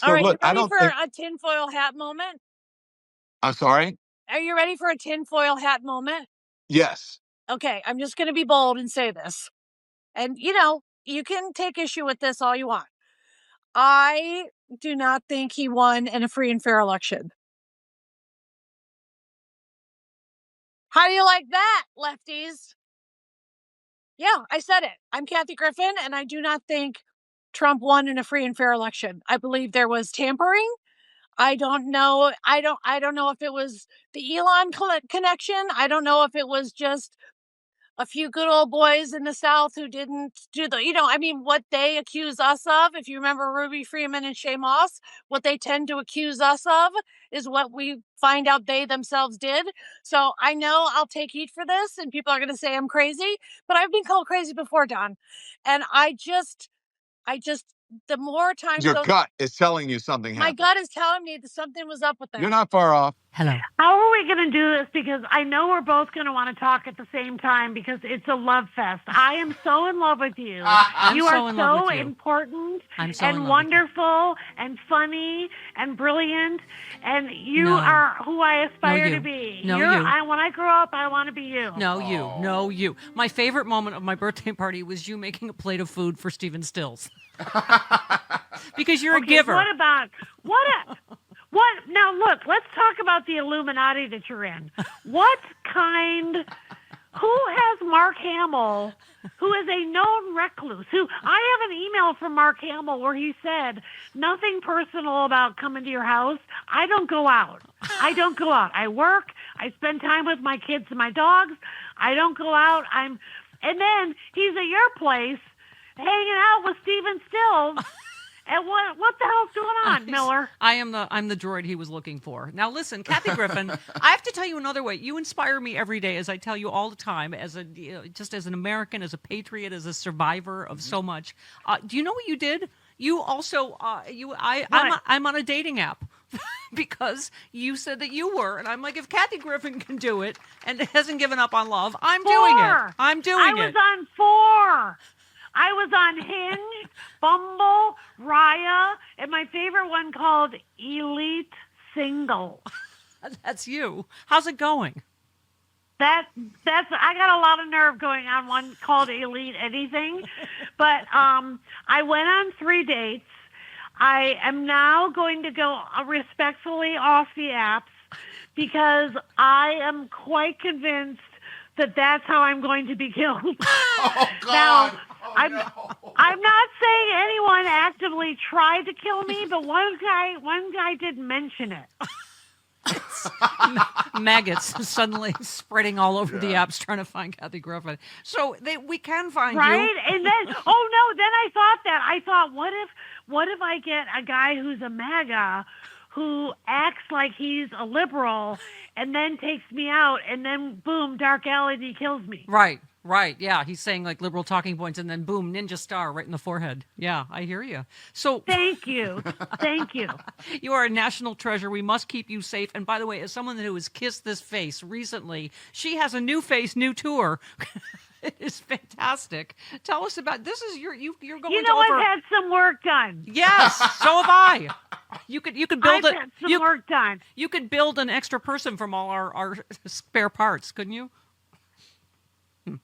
All So right, look, you I ready don't for think. a tinfoil hat moment? I'm sorry. Are you ready for a tinfoil hat moment? Yes. Okay, I'm just going to be bold and say this. And, you can take issue with this all you want. I do not think he won in a free and fair election. How do you like that, lefties? Yeah, I said it. I'm Kathy Griffin, and I do not think Trump won in a free and fair election. I believe there was tampering. I don't know. I don't know if it was the Elon connection. I don't know if it was just a few good old boys in the South who didn't do what they accuse us of. If you remember Ruby Freeman and Shay Moss, what they tend to accuse us of is what we find out they themselves did. So I know I'll take heat for this and people are going to say I'm crazy, but I've been called crazy before, Don. And I just, the more times Your gut is telling you something my happened. gut is telling me that something was up with that. You're not far off. Hello. How are we going to do this? Because I know we're both going to want to talk at the same time because it's a love fest. I am so in love with you. You are so important and wonderful and funny and brilliant. And you are who I aspire to be. No, when I grow up, I want to be you. No, you. My favorite moment of my birthday party was you making a plate of food for Stephen Stills. Because you're a giver. Now look, let's talk about the Illuminati that you're in. Who has Mark Hamill, who is a known recluse, I have an email from Mark Hamill where he said, nothing personal about coming to your house. I don't go out. I work. I spend time with my kids and my dogs. I don't go out. And then he's at your place hanging out with Stephen Stills. And what the hell's going on, Miller? I'm the droid he was looking for. Now listen, Kathy Griffin, I have to tell you another way. You inspire me every day, as I tell you all the time, just as an American, as a patriot, as a survivor of so much. Do you know what you did? You also I'm on a dating app because you said that you were, and I'm like, if Kathy Griffin can do it and hasn't given up on love, I'm doing it. I was on 4. I was on Hinge, Bumble, Raya, and my favorite one called Elite Single. That's you. How's it going? I got a lot of nerve going on one called Elite Anything, but I went on 3 dates. I am now going to go respectfully off the apps because I am quite convinced that that's how I'm going to be killed. Oh, God. Now, I'm not saying anyone actively tried to kill me, but one guy did mention it. Maggots suddenly spreading all over the apps trying to find Kathy Griffin. So we can find you. Right? And then, then I thought, what if I get a guy who's a MAGA who acts like he's a liberal and then takes me out and then boom, Dark Alley kills me. Right. Yeah. He's saying like liberal talking points and then boom, ninja star right in the forehead. Yeah, I hear you. So thank you. You are a national treasure. We must keep you safe. And by the way, as someone who has kissed this face recently, she has a new face, new tour. It is fantastic. Tell us about this. Is you're going to I've had some work done. Yes, so have I. You could build I've had some work done. You could build an extra person from all our spare parts, couldn't you?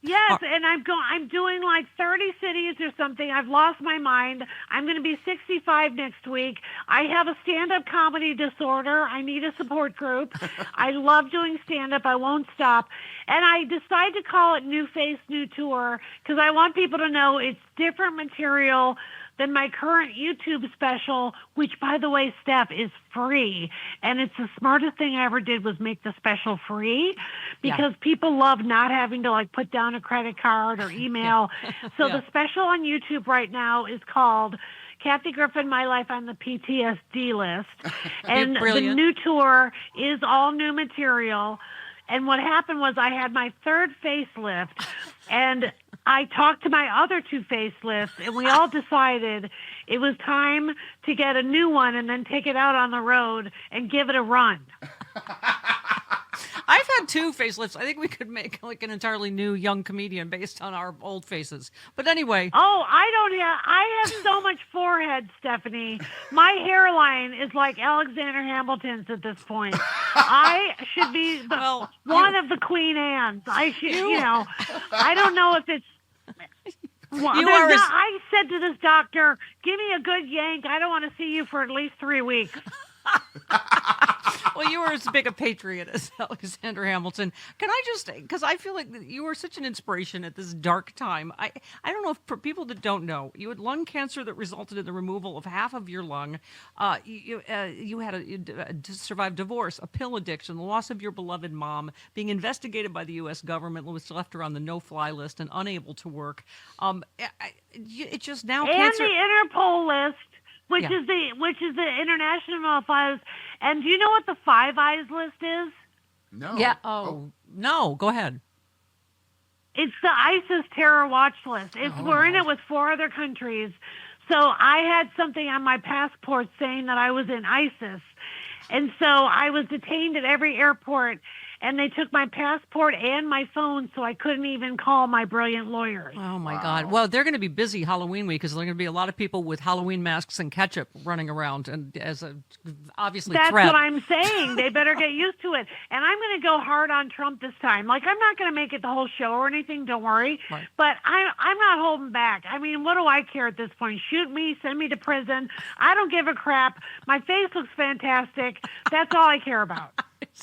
Yes, and I'm doing like 30 cities or something. I've lost my mind. I'm going to be 65 next week. I have a stand-up comedy disorder. I need a support group. I love doing stand-up. I won't stop. And I decided to call it New Face, New Tour because I want people to know it's different material than my current YouTube special, which, by the way, Steph, is free. And it's the smartest thing I ever did was make the special free because people love not having to put down a credit card or email. So the special on YouTube right now is called Kathy Griffin, My Life on the PTSD List. And the new tour is all new material. And what happened was I had my 3rd facelift, and I talked to my other 2 facelifts, and we all decided it was time to get a new one and then take it out on the road and give it a run. I've had 2 facelifts. I think we could make like an entirely new young comedian based on our old faces. But anyway. Oh, I have so much forehead, Stephanie. My hairline is like Alexander Hamilton's at this point. I should be one of the Queen Anne's. I should, I don't know if it's. Well, I said to this doctor, give me a good yank. I don't want to see you for at least 3 weeks. Well, you were as big a patriot as Alexander Hamilton. Can I just, because I feel like you were such an inspiration at this dark time. I don't know if for people that don't know, you had lung cancer that resulted in the removal of half of your lung. You had survived divorce, a pill addiction, the loss of your beloved mom, being investigated by the U.S. government, which left her on the no-fly list and unable to work. It just now and cancer. And the Interpol list. Which is the international files. And do you know what the Five Eyes list is? No. Yeah. No. Go ahead. It's the ISIS terror watch list. We're in it with 4 other countries. So I had something on my passport saying that I was in ISIS. And so I was detained at every airport, and they took my passport and my phone, so I couldn't even call my brilliant lawyers. Oh, my God. Well, they're going to be busy Halloween week because there are going to be a lot of people with Halloween masks and ketchup running around and as a obviously That's threat. what I'm saying. They better get used to it. And I'm going to go hard on Trump this time. Like, I'm not going to make it the whole show or anything, don't worry. Right. But I'm not holding back. I mean, what do I care at this point? Shoot me, send me to prison. I don't give a crap. My face looks fantastic. That's all I care about.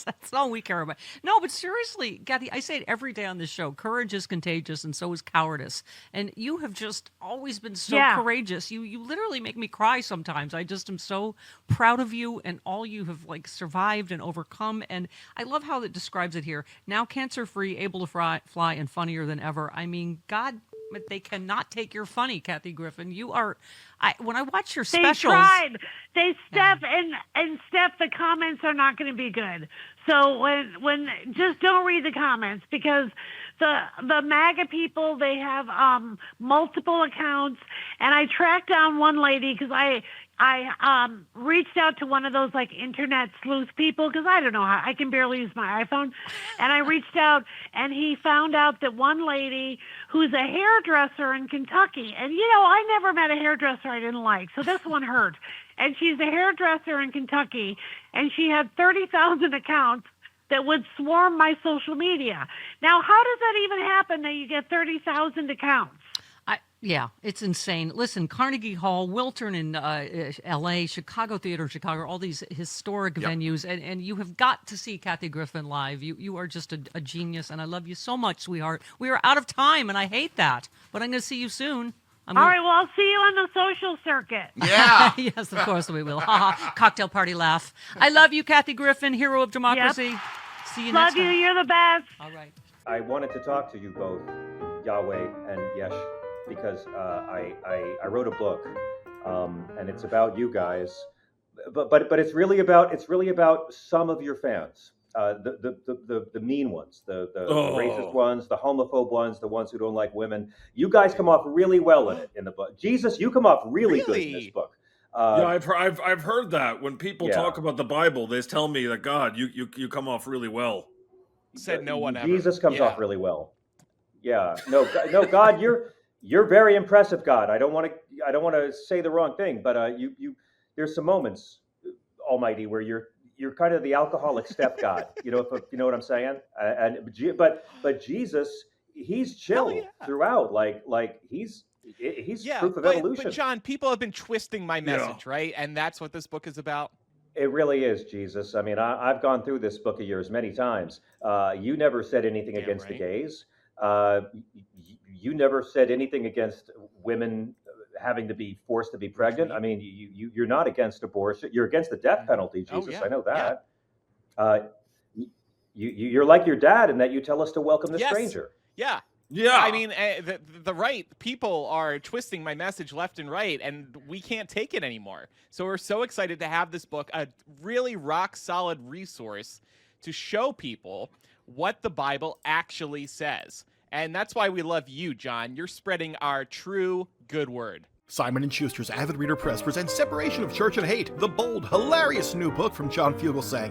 That's all we care about. No, but seriously, Kathy, I say it every day on this show. Courage is contagious, and so is cowardice. And you have just always been so courageous. You literally make me cry sometimes. I just am so proud of you and all you have like survived and overcome. And I love how it describes it here. Now cancer-free, able to fly, and funnier than ever. I mean, God, but they cannot take your funny, Kathy Griffin. You are. When I watch your specials, they tried. Steph, the comments are not going to be good. So when just don't read the comments, because the MAGA people, they have multiple accounts, and I tracked down one lady because I reached out to one of those like internet sleuth people because I don't know how, I can barely use my iPhone, and I reached out, and he found out that one lady who's a hairdresser in Kentucky, and I never met a hairdresser I didn't like, so this one hurt. And she's a hairdresser in Kentucky, and she had 30,000 accounts that would swarm my social media. Now, how does that even happen that you get 30,000 accounts? Yeah, it's insane. Listen, Carnegie Hall, Wiltern in L.A., Chicago Theater in Chicago, all these historic venues, and you have got to see Kathy Griffin live. You are just a genius, and I love you so much, sweetheart. We are out of time, and I hate that, but I'm going to see you soon. All right, well, I'll see you on the social circuit. Yeah. Yes, of course we will. Cocktail party laugh. I love you, Kathy Griffin, hero of democracy. Yep. See you Love next time. you. You're the best. All right. I wanted to talk to you both, Yahweh and Yesh, because I wrote a book, and it's about you guys, but it's really about some of your fans, the mean ones, the racist ones, the homophobe ones, the ones who don't like women. You guys come off really well in the book. Jesus, you come off really good in this book. Yeah, I've heard that when people talk about the Bible, they tell me that God, you come off really well. Said no one ever. Jesus comes off really well. Yeah, no, God, you're very impressive, God. I don't want to say the wrong thing, but you there's some moments, Almighty, where you're kind of the alcoholic stepgod. You know what I'm saying? But Jesus, he's chill throughout. Like he's proof of evolution. But John, people have been twisting my message, right? And that's what this book is about. It really is, Jesus. I mean, I've gone through this book of yours many times. You never said anything against the gays. You never said anything against women having to be forced to be pregnant. I mean, you're not against abortion. You're against the death penalty, Jesus. I know that. You're like your dad in that you tell us to welcome the stranger. Yeah. I mean, the right people are twisting my message left and right, and we can't take it anymore. So we're so excited to have this book, a really rock-solid resource to show people what the Bible actually says. And that's why we love you, John. You're spreading our true good word. Simon & Schuster's Avid Reader Press presents Separation of Church and Hate, the bold, hilarious new book from John Fugelsang.